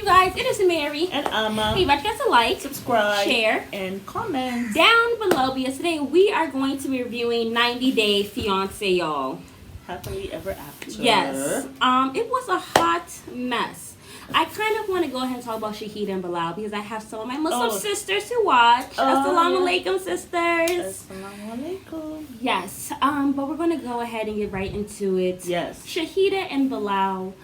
You guys, it is Mary. And Amma. Hey, guys to like, Subscribe. share, and comment. down below because today we are going to be reviewing 90 Day Fiance, y'all. Happily ever after. Yes. It was a hot mess. I kind of want to go ahead and talk about Shahida and Bilal because I have some of my Muslim sisters to watch. Assalamu alaikum, sisters. Assalamu alaikum. Yes. But we're going to go ahead and get right into it. Yes. Shahida and Bilal.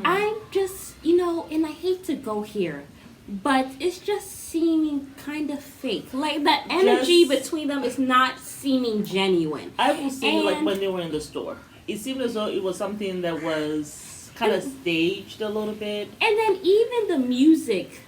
I'm just, and I hate to go here, but it's just seeming kind of fake. Like the energy between them is not seeming genuine. I will say, like when they were in the store, it seemed as though it was something that was kind of staged a little bit. And then even the music,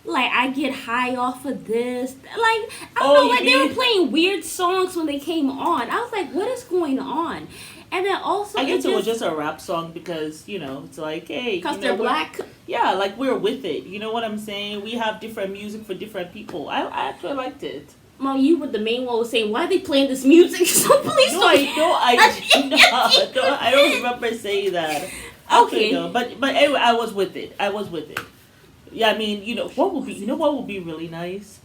like I get high off of this. Like I don't know, like they were playing weird songs when they came on. I was like, what is going on? And then also, I guess it was just a rap song because it's like, hey, because they're black. Yeah, like we're with it. You know what I'm saying? We have different music for different people. I actually liked it. Mom, you were the main one who was saying, why are they playing this music? So please I don't remember saying that. Okay. No, but anyway, I was with it. Yeah, I mean, what would be really nice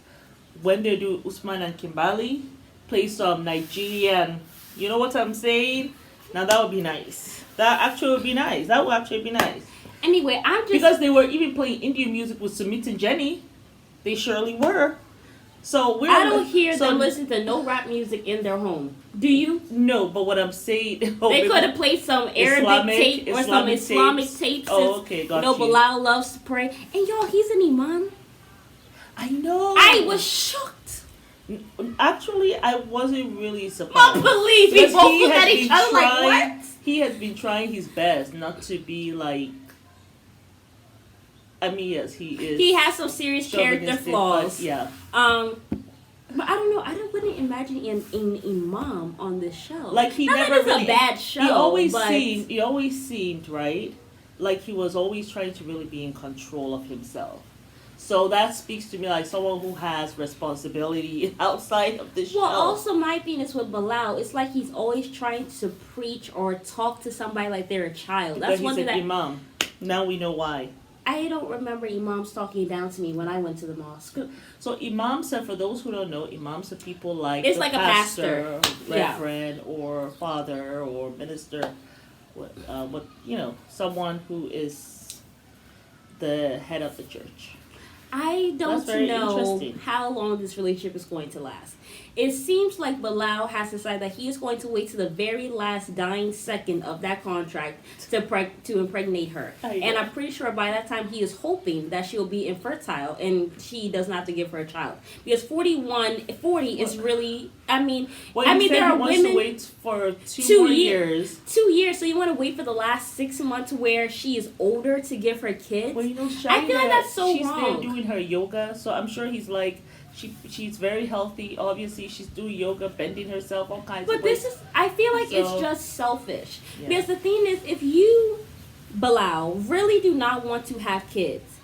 when they do Usman and Kimbali play some Nigerian. You know what I'm saying? Now that would be nice. That actually would be nice. That would actually be nice. Anyway, I'm just because they were even playing Indian music with Sumit and Jenny. They surely were. So I don't hear them listen to no rap music in their home. Do you? No, but what I'm saying, they could have played some Arabic tape or some Islamic tapes. Oh, okay, got you. Bilal loves to pray, and y'all, he's an imam. I know. I was shocked. Actually, I wasn't really surprised. Don't believe me. Both look at each other like, what? He has been trying his best not to be like. I mean, yes, he is. He has some serious character flaws. Yeah. But I don't know. I wouldn't imagine an imam on this show. Like he not never that it's really. A bad show. He always seemed right. Like he was always trying to really be in control of himself. So that speaks to me like someone who has responsibility outside of the show. Well, also my thing is with Bilal, it's like he's always trying to preach or talk to somebody like they're a child. That's one thing. Imam. Now we know why. I don't remember imams talking down to me when I went to the mosque. So imams are, for those who don't know, imams are people like it's like pastor, reverend, or father, or minister. Someone who is the head of the church. I don't know how long this relationship is going to last. It seems like Bilal has decided that he is going to wait to the very last dying second of that contract to impregnate her. And I'm pretty sure by that time he is hoping that she'll be infertile and she does not have to give her a child. Because 40 is really, there are women to wait for two years. 2 years, so you want to wait for the last 6 months where she is older to give her kids? Well, I feel like that's so she's wrong. She's there doing her yoga, so I'm sure he's like, she's very healthy. Obviously, she's doing yoga, bending herself, all kinds of ways. But I feel like it's just selfish. Yeah. Because the thing is, if you, Bilal, really do not want to have kids,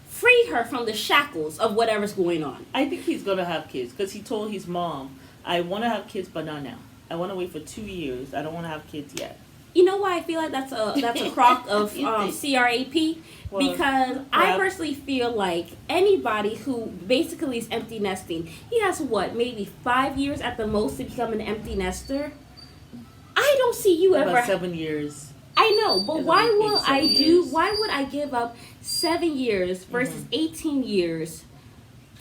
free her from the shackles of whatever's going on. I think he's going to have kids because he told his mom, I want to have kids, but not now. I want to wait for 2 years. I don't want to have kids yet. You know why I feel like that's a crock of CRAP? Because I personally feel like anybody who basically is empty nesting, he has maybe 5 years at the most to become an empty nester. I don't see you ever. About 7 years. I know, but why would I give up 7 years versus 18 years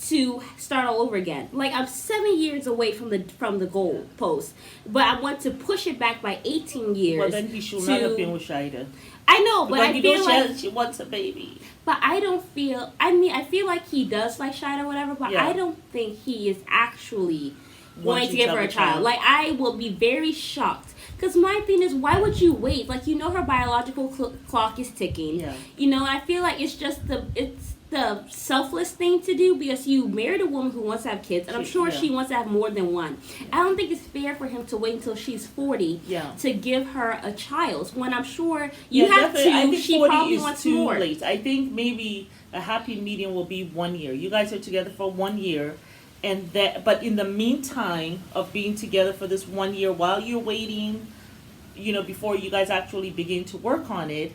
to start all over again? Like I'm 7 years away from the goal post, but I want to push it back by 18 years. Well, then he should not have been with Shahida. I know, but I feel like she wants a baby. But I don't feel. I feel like he does like Shahida or whatever. But I don't think he is actually going to give her a child. Like I will be very shocked. Because my thing is, why would you wait? Like her biological clock is ticking. Yeah. I feel like it's just the selfless thing to do because you married a woman who wants to have kids, and I'm sure she wants to have more than one. I don't think it's fair for him to wait until she's 40 to give her a child when I'm sure you have to. I think she 40 probably is wants too more. late. I think maybe a happy medium will be 1 year. You guys are together for 1 year, but in the meantime of being together for this 1 year, while you're waiting, before you guys actually begin to work on it,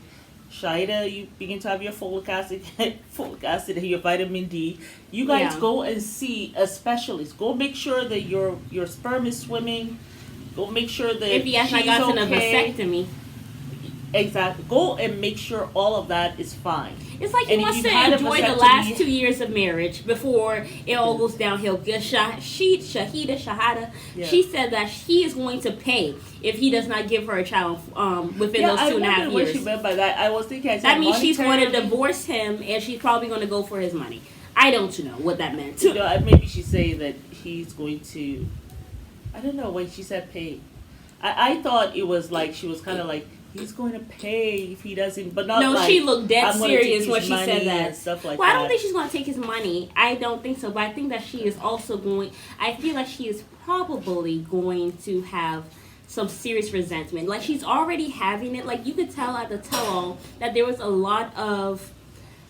Shida, you begin to have your folic acid, and your vitamin D. You guys go and see a specialist. Go make sure that your sperm is swimming. Go make sure that if he hasn't gotten a vasectomy. Exactly. Go and make sure all of that is fine. It's like he wants to enjoy the last 2 years of marriage before it all goes downhill. Shahada, she said that he is going to pay if he does not give her a child within those 2.5 years. I what she meant by that. I was thinking that means she's going to divorce him, and she's probably going to go for his money. I don't know what that meant. Maybe she's saying that he's going to. I don't know when she said pay. I thought it was like she was kind of like, he's going to pay if he doesn't, but not. No, like, she looked dead serious when she said that. Stuff like I don't think she's going to take his money. I don't think so, but I think that she is also going. I feel like she is probably going to have some serious resentment. Like she's already having it. Like you could tell at the tell-all that there was a lot of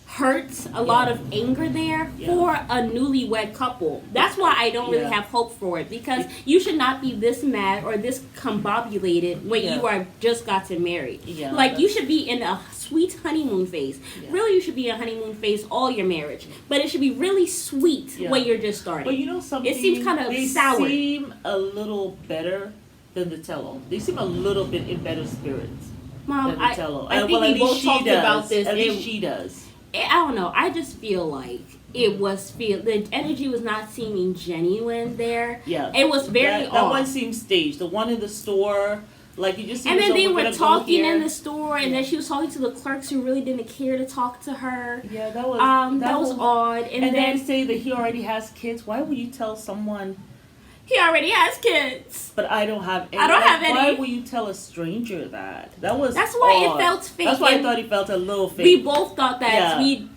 hurt, a lot of anger there for a newlywed couple. That's why I don't really have hope for it, because you should not be this mad or this combobulated when you are just gotten married. Like you should be in a sweet honeymoon phase. Really, you should be in a honeymoon phase all your marriage, but it should be really sweet when you're just starting. But you know something? It seems kind of sour. They seem a little better than the tell-all. They seem a little bit in better spirits. Mom, I think we both talked about this. At least she does. I don't know. I just feel like the energy was not seeming genuine there. Yeah, it was very off. That one seemed staged. The one in the store, like you just. And then they were talking in the store, and then she was talking to the clerks who really didn't care to talk to her. Yeah, that was that was odd. And then they say that he already has kids. Why would you tell someone? He already has kids. But I don't have any. Why would you tell a stranger that? That's why odd. It felt fake. That's why I thought it felt a little fake. We both thought that we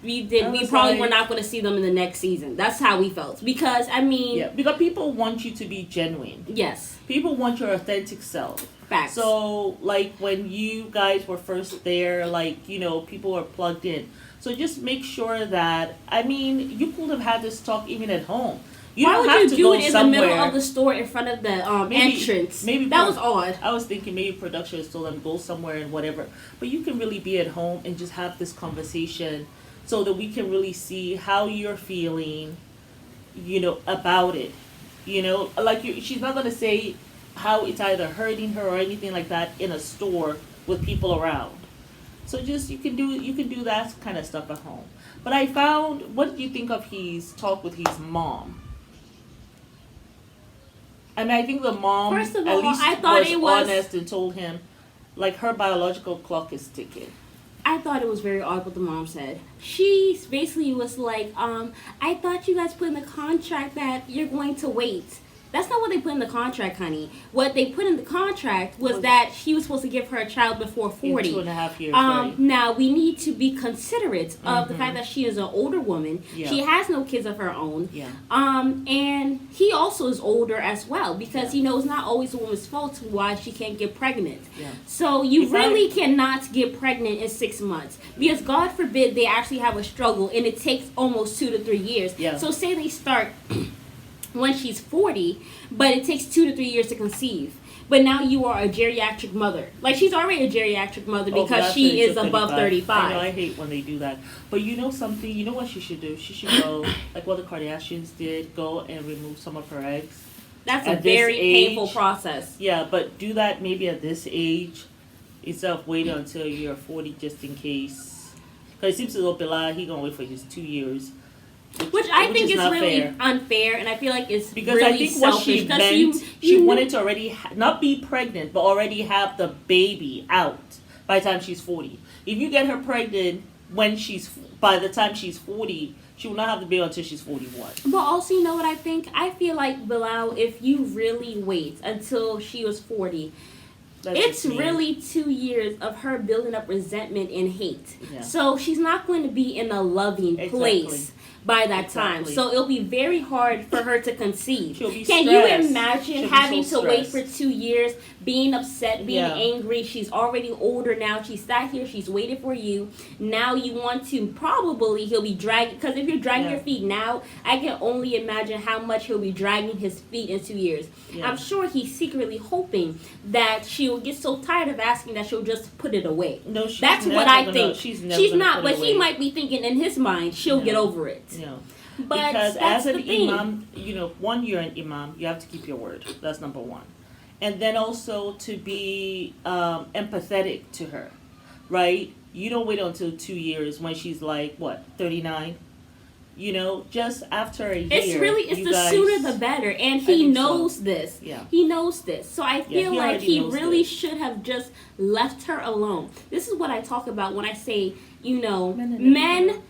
probably were not going to see them in the next season. That's how we felt. Because, I mean... Yeah, because people want you to be genuine. Yes. People want your authentic self. Facts. So, like, when you guys were first there, like, you know, people were plugged in. So just make sure that... I mean, you could have had this talk even at home. Why would you do it in the middle of the store in front of the entrance? Maybe that was odd. I was thinking maybe production told them go somewhere and whatever. But you can really be at home and just have this conversation so that we can really see how you're feeling, you know, about it. You know, like she's not going to say how it's either hurting her or anything like that in a store with people around. So just you can do that kind of stuff at home. But I found, what did you think of his talk with his mom? I mean, I think the mom First of all, at least I thought was honest and told him, like, her biological clock is ticking. I thought it was very odd what the mom said. She basically was like, I thought you guys put in the contract that you're going to wait. That's not what they put in the contract, honey. What they put in the contract was that she was supposed to give her a child before 40. In 2.5 years, right. Now, we need to be considerate of the fact that she is an older woman. Yeah. She has no kids of her own. Yeah. And he also is older as well, because, you know, it's not always the woman's fault why she can't get pregnant. Yeah. So you really cannot get pregnant in 6 months, because God forbid they actually have a struggle and it takes almost 2 to 3 years. Yeah. So say they start... when she's 40, but it takes 2 to 3 years to conceive. But now you are a geriatric mother. Like, she's already a geriatric mother because she is above 35. I know, I hate when they do that. But you know something? You know what she should do? She should go, like what the Kardashians did, go and remove some of her eggs. That's a very painful process. Yeah, but do that maybe at this age instead of waiting until you're 40 just in case. Because it seems to Opela, he's going to wait for his 2 years. Which I think is really unfair, and I feel like it's because really I think selfish. What she meant, she wanted to already not be pregnant, but already have the baby out by the time she's 40. If you get her pregnant by the time she's 40, she will not have the baby until she's 41. But also, you know what I think? I feel like, Bilal, if you really wait until she was 40... it's really 2 years of her building up resentment and hate. Yeah. So she's not going to be in a loving place by that time. So it'll be very hard for her to conceive. She'll be Can stressed. you imagine having to wait for 2 years, being upset, being angry? She's already older now. She sat here. She's waited for you. Now you want to, probably he'll be dragging, because if you're dragging your feet now, I can only imagine how much he'll be dragging his feet in 2 years. I'm sure he's secretly hoping that she'll get so tired of asking that she'll just put it away. No, she's That's never what I gonna, think. She's not, but he he might be thinking in his mind she'll get over it. No. But because that's as an the thing. imam, one, you're an imam, you have to keep your word. That's number one. And then also to be empathetic to her, right? You don't wait until 2 years when she's like, 39? Just after a year. It's the sooner the better. And he knows this. Yeah. He knows this. So I feel like he really this. should have just left her alone. This is what I talk about when I say, men,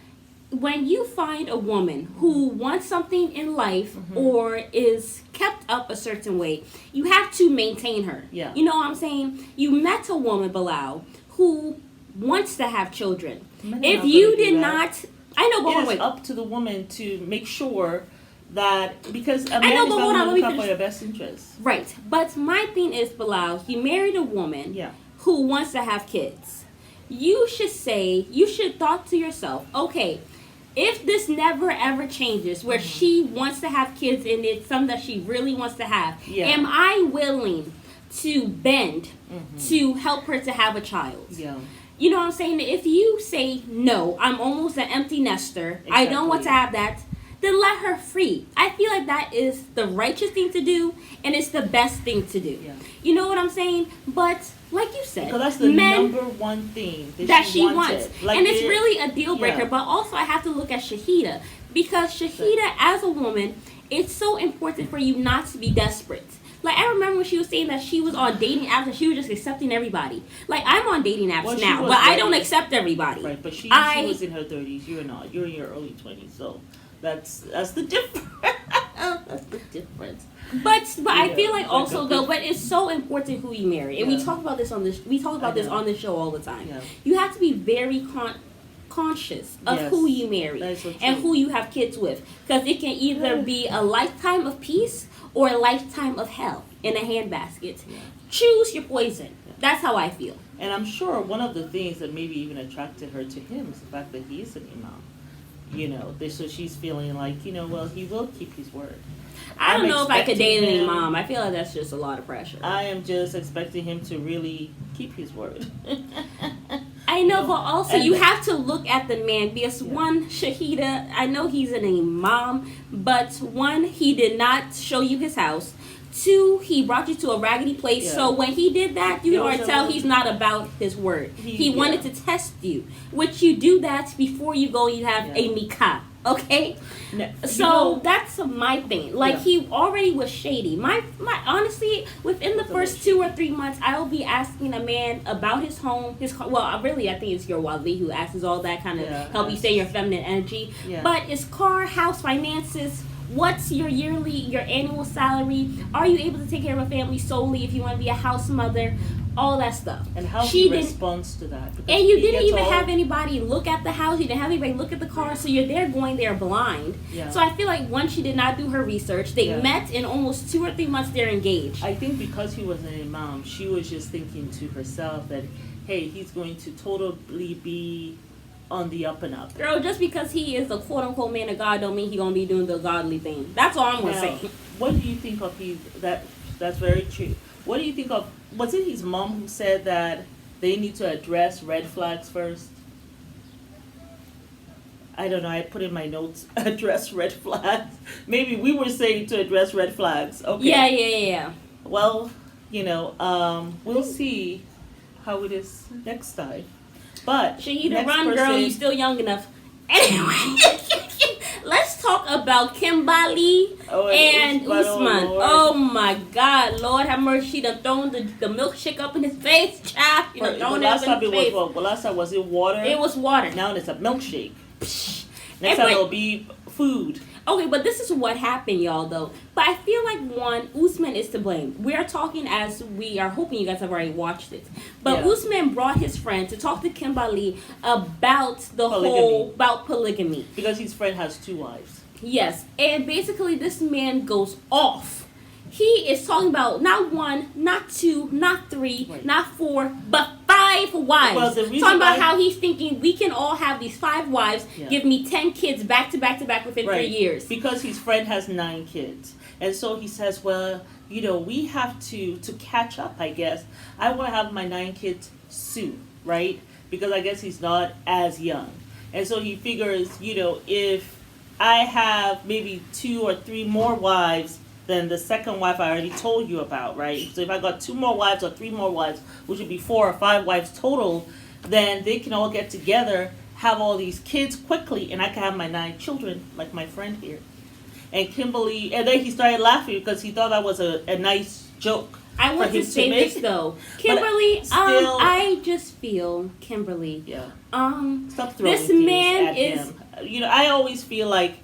when you find a woman who wants something in life or is kept up a certain way, you have to maintain her. Yeah. You know what I'm saying? You met a woman, Bilal, who wants to have children. If you did not... I know, but it is up to the woman to make sure that, because a man is not going to look out for your best interest. Right. But my thing is, Bilal, you married a woman who wants to have kids. You should thought to yourself, okay, if this never ever changes, where she wants to have kids and it's something that she really wants to have, am I willing to bend to help her to have a child? Yeah. You know what I'm saying? If you say, no, I'm almost an empty nester, I don't want to have that, then let her free. I feel like that is the righteous thing to do, and it's the best thing to do. Yeah. You know what I'm saying? But like you said, because that's the number one thing that she wants. And it's really a deal breaker. But also I have to look at Shahida, because Shahida, as a woman, it's so important for you not to be desperate. Like, I remember when she was saying that she was on dating apps and she was just accepting everybody. Like, I'm on dating apps now, but I don't accept everybody. Right, but she was in her 30s. You're not. You're in your early 20s. So that's the difference. That's the difference. But I feel like also though, but it's so important who you marry, and we talk about this on this. We talk about this on this show all the time. Yeah. You have to be very conscious of who you marry and who you have kids with, because it can either be a lifetime of peace or a lifetime of hell in a handbasket. Yeah. Choose your poison. Yeah. That's how I feel. And I'm sure one of the things that maybe even attracted her to him is the fact that he is an imam. So she's feeling like, well, he will keep his word. I don't know if I could date an imam. I feel like that's just a lot of pressure. I am just expecting him to really keep his word. I know, but also you have to look at the man, because one, Shahida, I know he's an imam, but one, he did not show you his house. Two, he brought you to a raggedy place. Yeah. So when he did that, you can tell he's not about his word. He wanted to test you, which you do that before you go. You have a nikah. Okay, so that's my thing. Like he already was shady. My honestly, within the first 2 or 3 months, I'll be asking a man about his home, his car. Well, really, I think it's your wali who asks all that kind of help you stay in your feminine energy. Yeah. But it's car, house, finances. What's your annual salary? Are you able to take care of a family solely if you want to be a house mother? All that stuff. And how she responds to that. And you didn't even have anybody look at the house. You didn't have anybody look at the car. So you're going there blind. Yeah. So I feel like one, she did not do her research. They met in almost 2 or 3 months. They're engaged. I think because he was an imam, she was just thinking to herself that, hey, he's going to totally be on the up and up. Girl, just because he is a quote unquote man of God don't mean he's gonna be doing the godly thing. That's all I'm gonna say. What do you think of that's very true. What do you think of, was it his mom who said that they need to address red flags first? I don't know, I put in my notes, address red flags. Maybe we were saying to address red flags. Okay. Yeah. Well, we'll see how it is next time. But Shahida, run, girl. You still young enough. Anyway, let's talk about Kimbali and Usman. Oh my God, Lord have mercy! She done thrown the milkshake up in his face, child. She done thrown it up in his face. Last time was it water? It was water. Now it's a milkshake. Next time it'll be food. Okay, but this is what happened, y'all, though. But I feel like, one, Usman is to blame. We are talking as we are hoping you guys have already watched it. But yeah. Usman brought his friend to talk to Kimberly about about polygamy. Because his friend has 2 wives. Yes. And basically, this man goes off. He is talking about not 1, not 2, not 3, right. not 4, but 5 wives. Well, talking about how he's thinking we can all have these 5 wives, yeah. give me 10 kids back to back to back within right. 3 years. Because his friend has 9 kids. And so he says, well, we have to catch up, I guess. I want to have my 9 kids soon, right? Because I guess he's not as young. And so he figures, if I have maybe 2 or 3 more wives, then the second wife I already told you about, right? So if I got 2 more wives or 3 more wives, which would be 4 or 5 wives total, then they can all get together, have all these kids quickly, and I can have my 9 children, like my friend here. And Kimberly, and then he started laughing because he thought that was a nice joke. I want to say this though, Kimberly. Still, I just feel Kimberly. Yeah. Stop throwing this man at him. I always feel like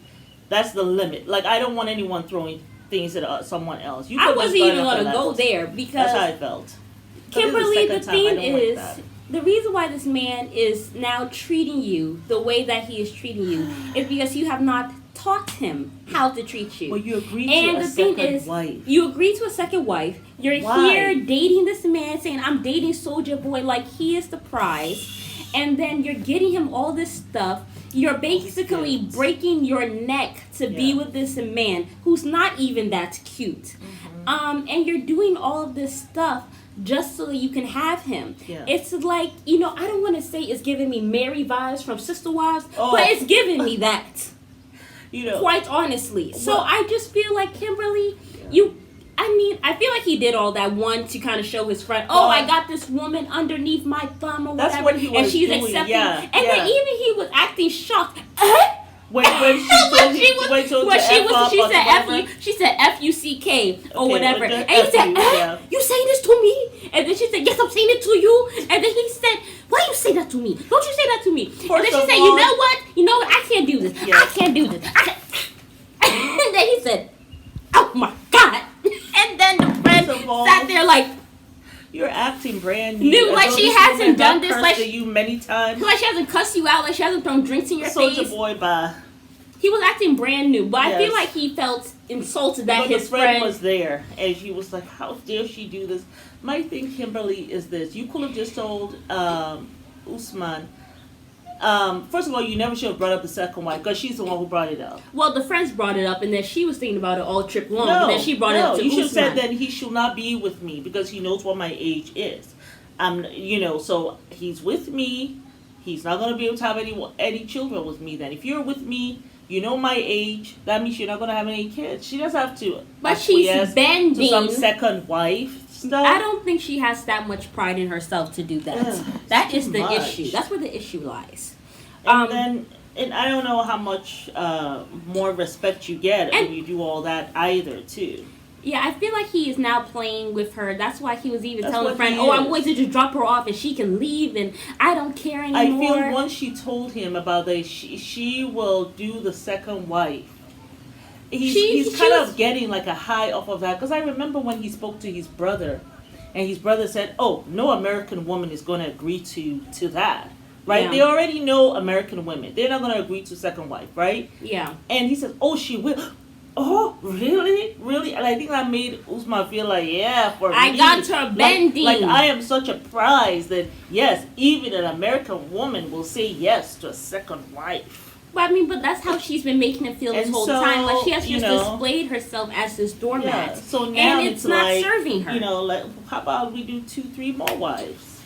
that's the limit. Like I don't want anyone throwing things at someone else. I wasn't even going to go there because that's how I felt. Kimberly, the thing is, the reason why this man is now treating you the way that he is treating you is because you have not taught him how to treat you. Well, you agreed to a second wife. You agreed to a second wife. You're here dating this man, saying, I'm dating Soldier Boy like he is the prize. And then you're getting him all this stuff. You're basically breaking your neck to be with this man who's not even that cute. Mm-hmm. And you're doing all of this stuff just so that you can have him. Yeah. It's like, I don't want to say it's giving me Mary vibes from Sister Wives, but it's giving me that. Quite honestly. So I just feel like Kimberly, I feel like he did all that one to kind of show his friend, I got this woman underneath my thumb or whatever. That's what he was doing. And she's accepting. Yeah, and then even he was acting shocked. When she said F-U-C-K or whatever. And he said, you saying this to me? And then she said, yes, I'm saying it to you. And then he said, why you say that to me? Don't you say that to me? And then she said, you know what? I can't do this. Yeah. I can't do this. And then he said, oh my God. And then the friend sat there like, you're acting brand new. Like she hasn't done this. Like you many times. Like she hasn't cussed you out. Like she hasn't thrown drinks in your face. Soldier Boy, bye. He was acting brand new, but I feel like he felt insulted that his friend was there, and she was like, "How dare she do this?" My thing, Kimberly, is this: you could have just told Usman. First of all, you never should have brought up the second wife because she's the one who brought it up. Well, the friends brought it up, and then she was thinking about it all trip long. And then she brought it up to you should Usman. have said that he should not be with me because he knows what my age is. So he's with me. He's not going to be able to have any children with me. Then, if you're with me, you know my age. That means you're not going to have any kids. She doesn't have to. But she's bending to some second wife stuff. I don't think she has that much pride in herself to do that. That is the issue. That's where the issue lies. And I don't know how much more respect you get when you do all that either, too. Yeah, I feel like he is now playing with her. That's why he was even telling a friend, I'm going to just drop her off and she can leave and I don't care anymore. I feel once she told him about that, she will do the second wife. He's kind of getting like a high off of that. Because I remember when he spoke to his brother and his brother said, no American woman is going to agree to that. Right? Yeah. They already know American women. They're not going to agree to second wife, right? Yeah. And he said, she will. Oh, really? Really? And I think that made Usman feel like, I got her bending. Like I am such a prize that, yes, even an American woman will say yes to a second wife. But that's how she's been making it feel this whole time. Like she has just displayed herself as this doormat. Yeah. So now and it's not serving her. How about we do 2-3 more wives?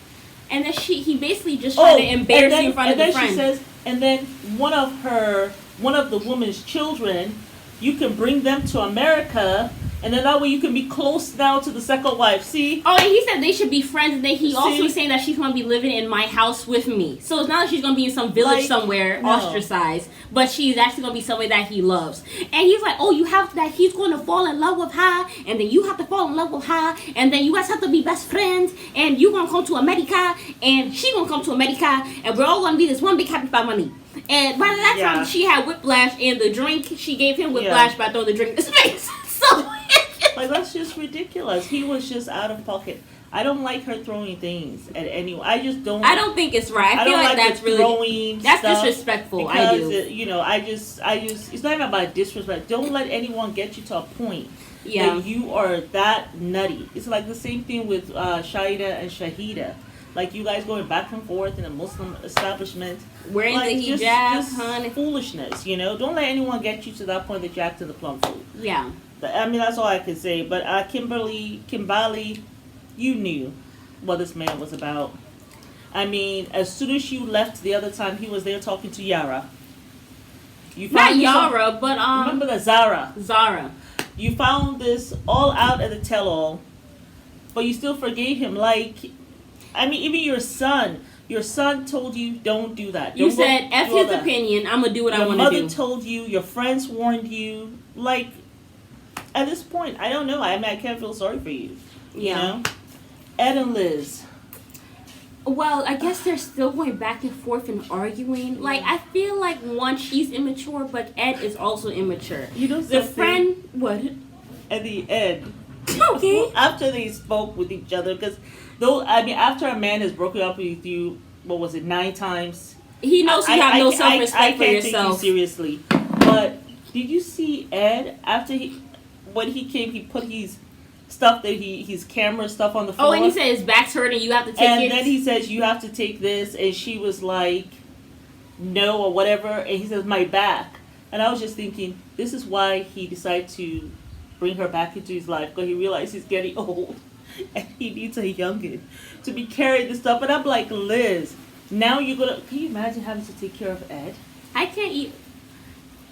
And then he basically just tried to embarrass you in front of the friend. She says, and then one of the woman's children, you can bring them to America, and then that way you can be close now to the second wife. See? Oh, and he said they should be friends, and then he also was saying that she's going to be living in my house with me. So it's not that she's going to be in some village somewhere, ostracized, but she's actually going to be somewhere that he loves. And he's like, you have that he's going to fall in love with her, and then you have to fall in love with her, and then you guys have to be best friends, and you're going to come to America, and she's going to come to America, and we're all going to be this one big happy family. And by that time, she had whiplash, and the drink, she gave him whiplash by throwing the drink in his face. So, like, that's just ridiculous. He was just out of pocket. I don't like her throwing things at anyone. I just don't. I don't think it's right. I feel like that's really that's disrespectful. I do. I just. It's not even about disrespect. Don't let anyone get you to a point that you are that nutty. It's like the same thing with Shaida and Shahida. Like, you guys going back and forth in a Muslim establishment. Wearing the hijab, honey. Foolishness, Don't let anyone get you to that point that you're acting the plum fool. Yeah. I mean, that's all I can say. But Kimbali, you knew what this man was about. I mean, as soon as you left the other time, he was there talking to Yara. Not Yara, but remember the Zara. Zara. You found this all out at the tell-all, but you still forgave him. Like, I mean, even your son told you, don't do that. You said, F his opinion, I'm going to do what I want to do. Your mother told you, your friends warned you. Like, at this point, I don't know. I mean, I can't feel sorry for you. You know? Ed and Liz. Well, I guess they're still going back and forth and arguing. Like, I feel like, one, she's immature, but Ed is also immature. You know something? The friend, what? At the end. Okay. After they spoke with each other, because after a man has broken up with you, 9 times? He knows you have no self-respect for yourself. I can't take you seriously. But did you see Ed when he came? He put his stuff his camera stuff on the floor. Oh, and he said his back's hurting. You have to take it. And then he says you have to take this, and she was like, no or whatever. And he says my back, and I was just thinking, this is why he decided to bring her back into his life, because he realized he's getting old. And he needs a youngin to be carrying this stuff. And I'm like, Liz, now you're gonna. Can you imagine having to take care of Ed? I can't eat.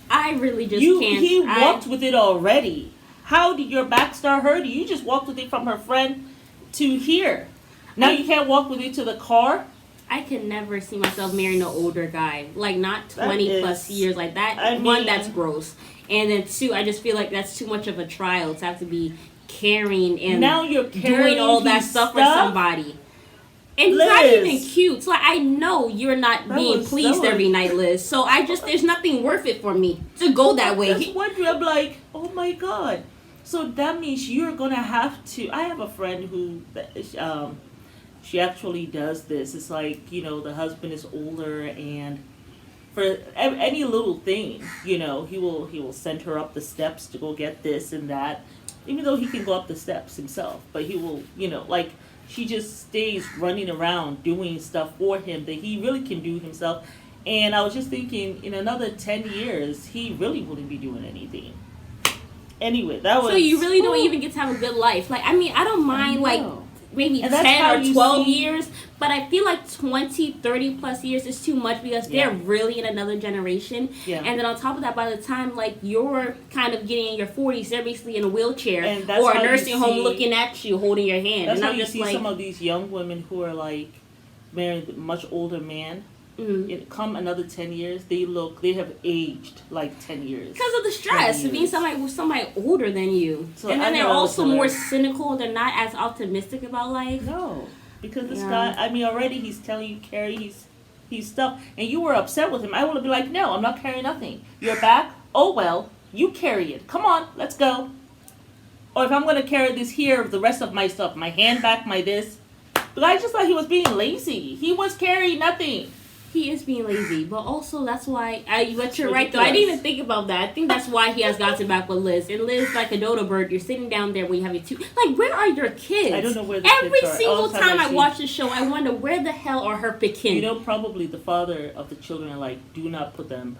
I really just can't. He walked with it already. How did your back start hurting? You just walked with it from her friend to here. Now you can't walk with it to the car. I could never see myself marrying an older guy, like not 20 plus years like that. That's gross. And then 2, I just feel like that's too much of a trial to have to be carrying and now you're doing all that stuff for somebody. And Liz, it's not even cute. So I know you're not being pleased every night, Liz. So there's nothing worth it for me to go that way. That's wondering, I'm like, oh my God. So that means you're going to have to. I have a friend who, she actually does this. It's like, the husband is older, and for any little thing, he will send her up the steps to go get this and that, even though he can go up the steps himself. But he will, she just stays running around doing stuff for him that he really can do himself. And I was just thinking, in another 10 years, he really wouldn't be doing anything. Anyway, that was... So you really don't even get to have a good life. Like, I mean, I don't mind, maybe 10 or 12 years, but I feel like 20, 30 plus years is too much because they're really in another generation. Yeah. And then on top of that, by the time, you're kind of getting in your 40s, they're basically in a wheelchair or a nursing home looking at you, holding your hand. That's and how you see some of these young women who are, married a much older man. Mm-hmm. Come another 10 years, they have aged 10 years. Because of the stress of being somebody older than you. So and then they're also more cynical. They're not as optimistic about life. No. Because this guy, already he's telling you carry his stuff. And you were upset with him. I would have been like, no, I'm not carrying nothing. You're back? Oh, well, you carry it. Come on, let's go. Or if I'm going to carry this here, the rest of my stuff, my handbag, my this. But I just thought he was being lazy. He was carrying nothing. He is being lazy, but also that's why. But you're right, though. I didn't even think about that. I think that's why he has gotten back with Liz. And Liz, like a dodo bird, you're sitting down there when you have your 2. Where are your kids? I don't know where the Every kids are. single time I watch the show, I wonder where the hell are her pekin. Probably the father of the children are like, do not put them.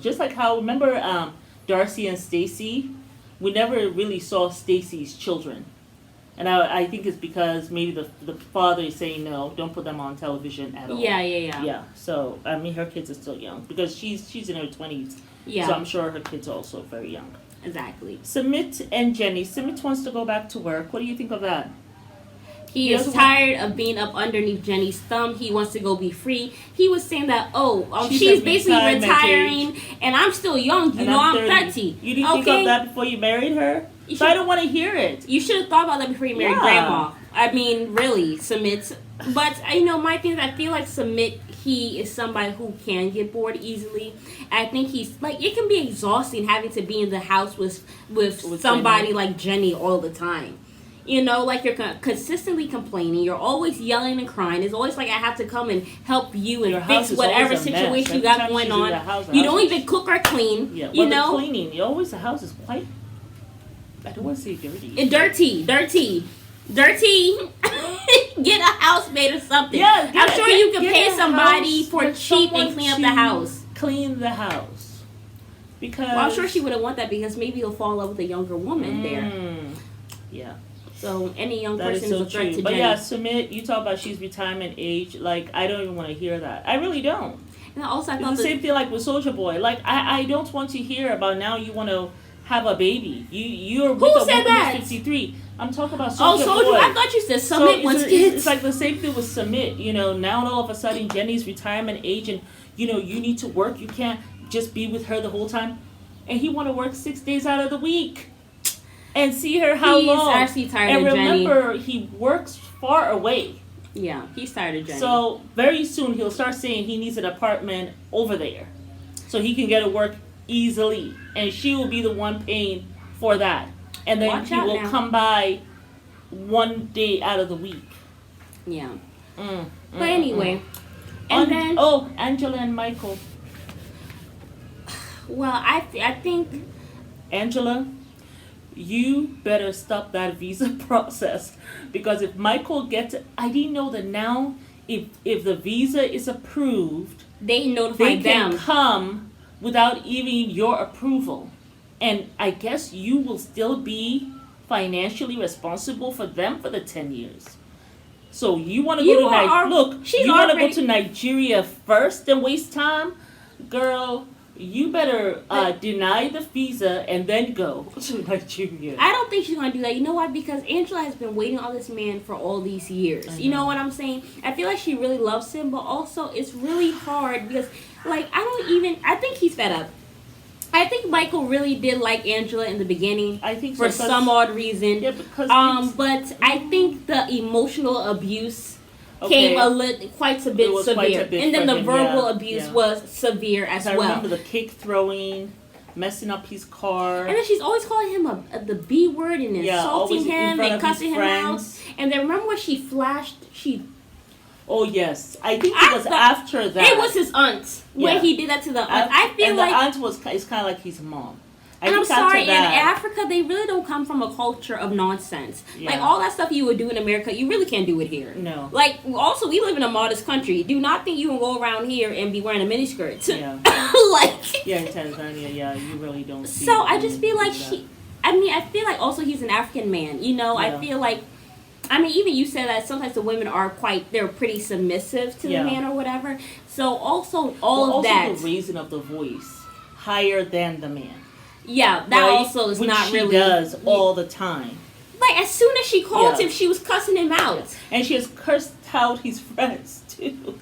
Just like how remember Darcy and Stacy, we never really saw Stacy's children. And I think it's because maybe the father is saying, no, don't put them on television at all. Yeah. Yeah, so, her kids are still young. Because she's in her 20s. Yeah. So I'm sure her kids are also very young. Exactly. Sumit and Jenny. Sumit wants to go back to work. What do you think of that? He is tired of being up underneath Jenny's thumb. He wants to go be free. He was saying that, she's basically retiring, and I'm still young. I'm 30. You didn't think of that before you married her? So I don't want to hear it. You should have thought about that before you married Grandma. I mean, really, Sumit. But, my thing is, I feel like Sumit, he is somebody who can get bored easily. I think he's like, it can be exhausting having to be in the house with somebody Jenny. Like Jenny all the time. You know, like you're consistently complaining. You're always yelling and crying. It's always like I have to come and help you and fix whatever situation you got going on. You don't even cook or clean. Yeah, you know, the cleaning. The house is quite. I don't want to say dirty. Dirty. Get a housemaid or something. Yeah, I'm sure you can pay somebody for cheap and clean up the house. Clean the house. Because I'm sure she wouldn't want that because maybe he'll fall in love with a younger woman there. Yeah. So any young person is a threat to Jenny. But yeah, Sumit, you talk about she's retirement age. Like, I don't even want to hear that. I really don't. And also, it's the same thing like with Soulja Boy. Like, I don't want to hear about now you want to have a baby. You're with a woman who's 53. I'm talking about Soulja Boy. I thought you said Sumit wants kids. It's like the same thing with Sumit. You know, now all of a sudden Jenny's retirement age and, you know, you need to work. You can't just be with her the whole time. And he want to work 6 days out of the week. And see her how long. He's actually tired of Jenny. And remember, he works far away. Yeah, he's tired of Jenny. So very soon he'll start saying he needs an apartment over there. So he can get to work easily. And she will be the one paying for that. And then he will come by 1 day out of the week. Yeah. But anyway. Angela and Michael. Well, I think... Angela... You better stop that visa process because if Michael gets it, I didn't know that now if the visa is approved, they notify them. They can come without even your approval. And I guess you will still be financially responsible for them for the 10 years. So you want to go to go to Nigeria first and waste time? Girl, you better deny the visa and then go to Nigeria. I don't think she's going to do that. You know why? Because Angela has been waiting on this man for all these years. You know what I'm saying? I feel like she really loves him, but also it's really hard because, like, I think he's fed up. I think Michael really did like Angela in the beginning. I think so, for some odd reason. Yeah, because but I think the emotional abuse came quite a bit severe. And then the verbal abuse was severe as well. I remember the cake throwing, messing up his car. And then she's always calling him the B word and insulting him and cussing him out. And then remember when she flashed, Oh, yes. I think it was after that. It was his aunt when he did that to the aunt. I feel like... the aunt is kind of like his mom. And I'm sorry, in Africa, they really don't come from a culture of nonsense. Yeah. Like, all that stuff you would do in America, you really can't do it here. No. Like, also, we live in a modest country. Do not think you can go around here and be wearing a miniskirt. Yeah. Yeah, in Tanzania, you really don't see. So, I just feel like I feel like also he's an African man. You know, I feel like, even you said that sometimes the women they're pretty submissive to the man or whatever. So, also, also the raising of the voice higher than the man. Yeah, that also is not really... Which she does all the time. Like, as soon as she called him, she was cussing him out. Yeah. And she has cursed out his friends, too.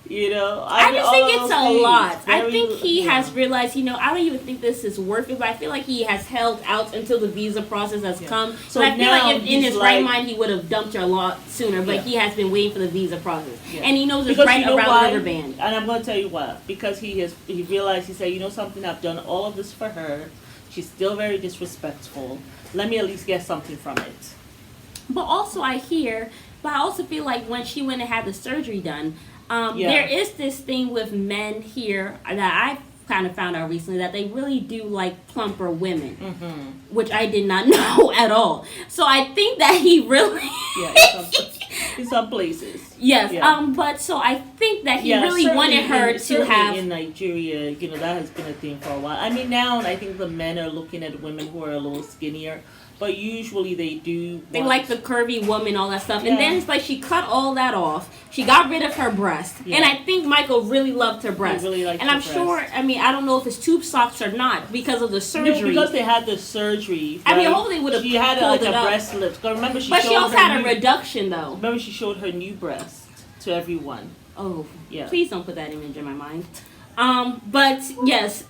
You know? I just think it's a lot. I think he has realized, I don't even think this is worth it, but I feel like he has held out until the visa process has come. So I feel like if in his right mind, he would have dumped her a lot sooner, but he has been waiting for the visa process. Yeah. And he knows it's right around Riverbend. And I'm going to tell you why. Because he realized, he said, you know something, I've done all of this for her. She's still very disrespectful. Let me at least get something from it. But also I also feel like when she went and had the surgery done, there is this thing with men here that I've kind of found out recently that they really do like plumper women, which I did not know at all. So I think that he really... in some places. Yes, but so I think that he really wanted her to have... In Nigeria, that has been a thing for a while. Now I think the men are looking at women who are a little skinnier. But usually they do. They like the curvy woman, all that stuff. Yeah. And then it's like she cut all that off. She got rid of her breast. Yeah. And I think Michael really loved her breast. He really liked and I'm sure, I don't know if it's tube socks or not because of the surgery. No, because they had the surgery. Right? Hopefully would have She had a breast lift. Remember, she also had a reduction, though. Remember, she showed her new breast to everyone. Oh, yeah. Please don't put that image in my mind. But yes.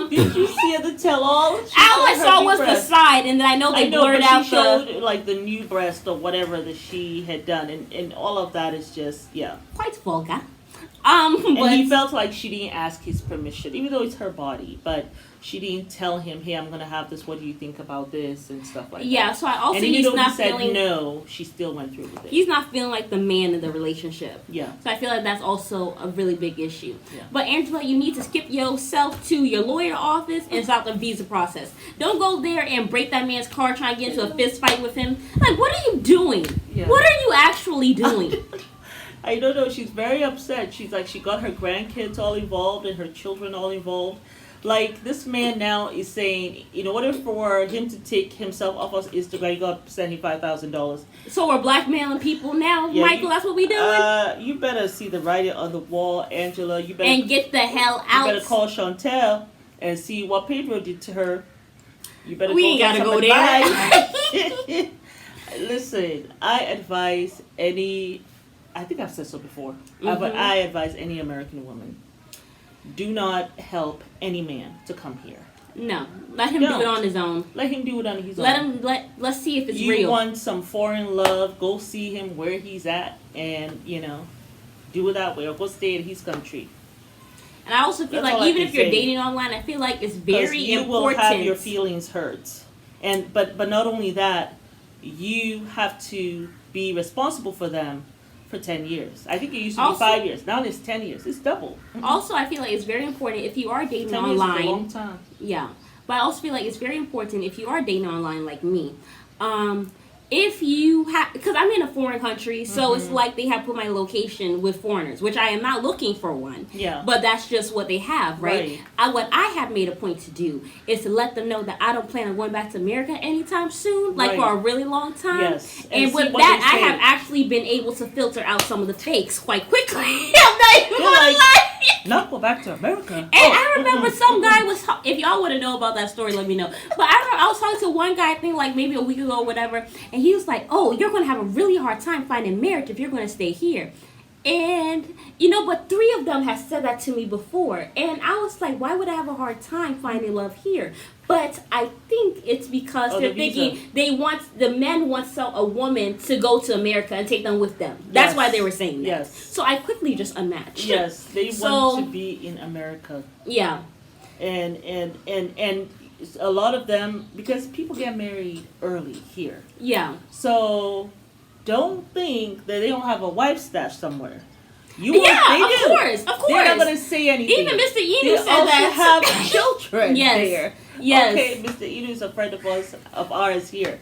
Did you see the tell-all? All I saw was the side, and then I know they blurred out she showed like the new breast or whatever that she had done, and all of that is just quite vulgar. And he felt like she didn't ask his permission, even though it's her body. But she didn't tell him, "Hey, I'm gonna have this. What do you think about this?" and stuff like that. Yeah. So I also and even though he said no, she still went through with it. He's not feeling like the man in the relationship. Yeah. So I feel like that's also a really big issue. Yeah. But Angela, you need to skip yourself to your lawyer office and start the visa process. Don't go there and break that man's car trying to get into a fist fight with him. Like, what are you doing? Yeah. What are you actually doing? I don't know. She's very upset. She's like, she got her grandkids all involved and her children all involved. Like, this man now is saying, in order for him to take himself off of Instagram, he got $75,000. So we're blackmailing people now, yeah, Michael? That's what we doing? You better see the writing on the wall, Angela. You better and get the hell out. You better call Chantel and see what Pedro did to her. You better we go ain't gotta go there. Listen, I advise any... I think I've said so before, but I advise any American woman, do not help any man to come here. No, let him do it on his own. Let him do it on his own. Let's see if it's real. You want some foreign love, go see him where he's at, and do it that way, or go stay in his country. And I also feel like even if you're dating online, I feel like it's very important. You will have your feelings hurt, but not only that, you have to be responsible for them. For 10 years. I think it used to be 5 years. Now it's 10 years. It's double. Also, I feel like it's very important if you are dating 10 online. 10 years is a long time. Yeah. But I also feel like it's very important if you are dating online like me. If you have, because I'm in a foreign country, so it's like they have put my location with foreigners, which I am not looking for one. Yeah. But that's just what they have, right? What I have made a point to do is to let them know that I don't plan on going back to America anytime soon, like for a really long time. Yes. And with that, I have actually been able to filter out some of the fakes quite quickly. I'm not even gonna lie. Not go back to America. And I remember some guy was, if y'all want to know about that story, let me know. But I remember I was talking to one guy, I think like maybe a week ago or whatever, and he was like, "Oh, you're going to have a really hard time finding marriage if you're going to stay here." And, but 3 of them have said that to me before. And I was like, why would I have a hard time finding love here? But I think it's because they're thinking the men want a woman to go to America and take them with them. That's why they were saying that. Yes. So I quickly just unmatched. Yes, they want to be in America. Yeah. And a lot of them, because people get married early here. Yeah. So don't think that they don't have a wife stashed somewhere. They do. Of course. They're not going to say anything. Even Mr. Inu said that. They also have children there. Yes. Okay, Mr. Inu is a friend of ours here.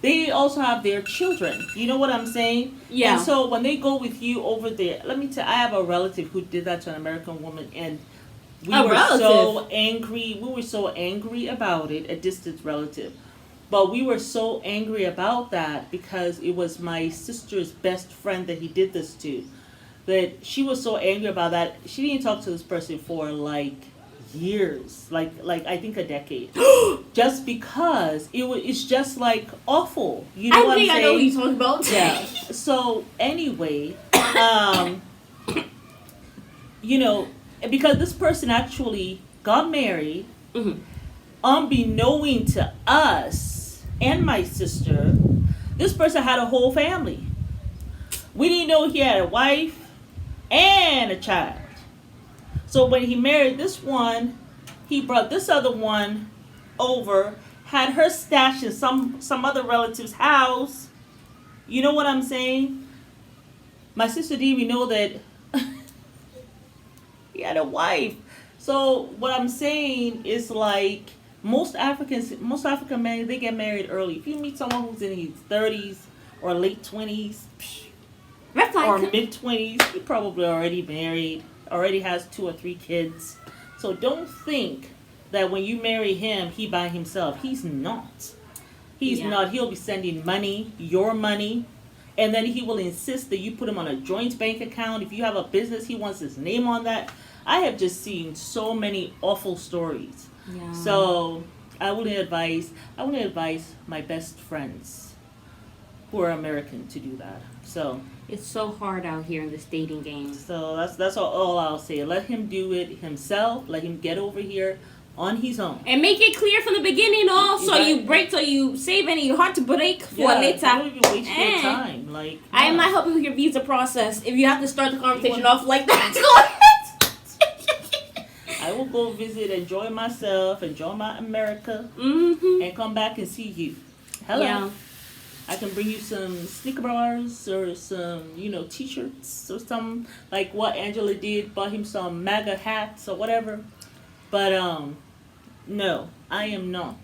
They also have their children. You know what I'm saying? Yeah. And so when they go with you over there, let me tell you, I have a relative who did that to an American woman, and we were so angry. We were so angry about it, a distant relative. But we were so angry about that because it was my sister's best friend that he did this to. That she was so angry about that. She didn't talk to this person for like years, like I think a decade, just because it's just like awful. You know what I'm saying? I know what you're talking about. Yeah. So anyway, because this person actually got married, unbeknown to us and my sister, this person had a whole family. We didn't know he had a wife and a child. So when he married this one, he brought this other one over, had her stashed in some other relative's house. You know what I'm saying? My sister didn't even know that he had a wife. So what I'm saying is like most African men, they get married early. If you meet someone who's in his 30s or late 20s or mid 20s, he probably already married, already has 2 or 3 kids. So don't think that when you marry him, he by himself. He's not. He's not. He'll be sending money, your money, and then he will insist that you put him on a joint bank account. If you have a business, he wants his name on that. I have just seen so many awful stories. Yeah. So I wouldn't advise my best friends who are American to do that. So it's so hard out here in this dating game. So that's all I'll say. Let him do it himself. Let him get over here on his own. And make it clear from the beginning, so you save any heart to break for later. Don't even waste your time. Like, I am not helping with your visa process. If you have to start the conversation off like that, go ahead. I will go visit, enjoy myself, enjoy my America, and come back and see you. Hello. Yeah. I can bring you some Snicker bars or some, T-shirts or some, like what Angela did, bought him some MAGA hats or whatever. But, no, I am not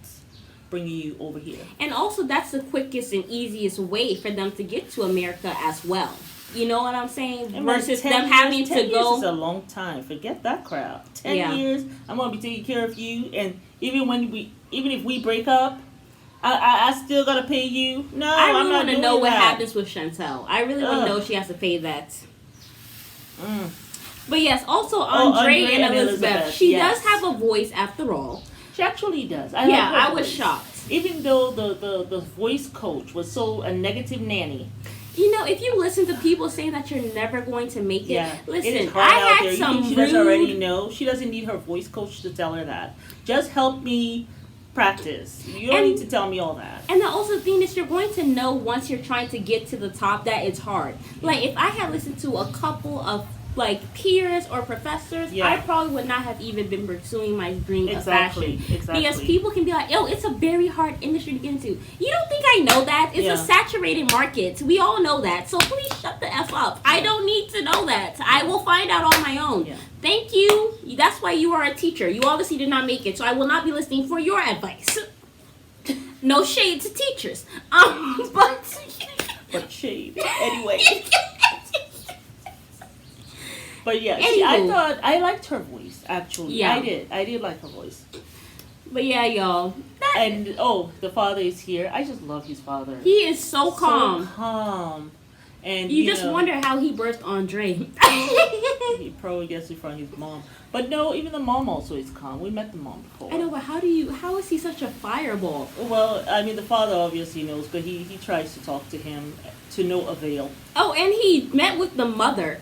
bringing you over here. And also, that's the quickest and easiest way for them to get to America as well. You know what I'm saying? And versus them having to go. 10 years is a long time. Forget that crowd. 10 years, I'm going to be taking care of you. And even if we break up, I still gotta pay you. No, I really want to know what happens with Chantel. I really want to know if she has to pay that. But yes, also Andre and Elizabeth. She does have a voice after all. She actually does. I was shocked. Even though the voice coach was a negative nanny. If you listen to people saying that you're never going to make it, listen, it is hard out there. You think she doesn't already know? She doesn't need her voice coach to tell her that. Just help me practice. You don't need to tell me all that. And the also thing is, you're going to know once you're trying to get to the top that it's hard. Like, if I had listened to a couple of peers or professors, I probably would not have even been pursuing my dream of fashion. Exactly. Because people can be like, it's a very hard industry to get into. You don't think I know that? It's a saturated market. We all know that. So please shut the F up. I don't need to know that. I will find out on my own. Yeah. Thank you. That's why you are a teacher. You obviously did not make it, so I will not be listening for your advice. No shade to teachers. But shade. Anyway. But yeah, I liked her voice, actually. Yeah. I did like her voice. But yeah, y'all. And, the father is here. I just love his father. He is so calm. So calm. And you just wonder how he birthed Andre. He probably gets it from his mom. But no, even the mom also is calm. We met the mom before. I know, but how is he such a fireball? Well, I mean, the father obviously knows, but he tries to talk to him to no avail. Oh, and he met with the mother.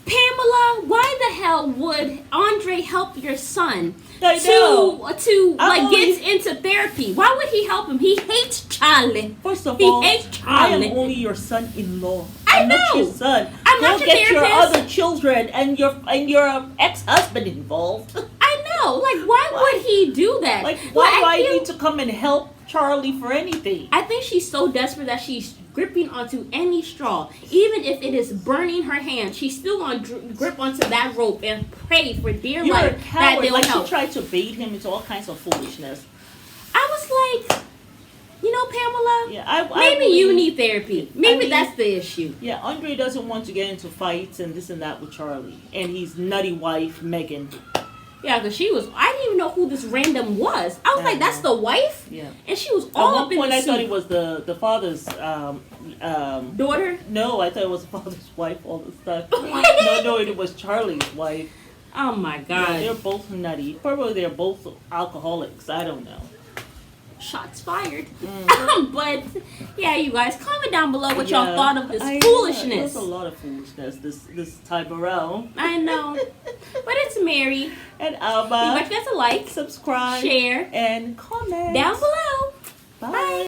Pamela, why the hell would Andre help your son to get into therapy? Why would he help him? He hates Charlie. First of all, hates Charlie. I am only your son-in-law. I'm not your son. I'm not your get therapist. Your other children and your ex-husband involved. I know. Why would he do that? Why do I need to come and help Charlie for anything? I think she's so desperate that she's gripping onto any straw. Even if it is burning her hand, she's still going to grip onto that rope and pray for dear life that they'll help. She tried to bait him into all kinds of foolishness. I was like, Pamela, maybe you need therapy. Maybe that's the issue. Yeah, Andre doesn't want to get into fights and this and that with Charlie. And his nutty wife, Megan. Yeah, because I didn't even know who this random was. I was like, that's the wife? Yeah. And she was all up in the At one point, I thought it was the father's daughter? No, I thought it was the father's wife all the time. No, it was Charlie's wife. Oh, my God. Yeah, they're both nutty. Probably they're both alcoholics. I don't know. Shots fired. But yeah, you guys, comment down below what y'all thought of this foolishness. There's a lot of foolishness this time around. I know. But it's Mary and Alba. You guys to like, subscribe, share, and comment down below. Bye.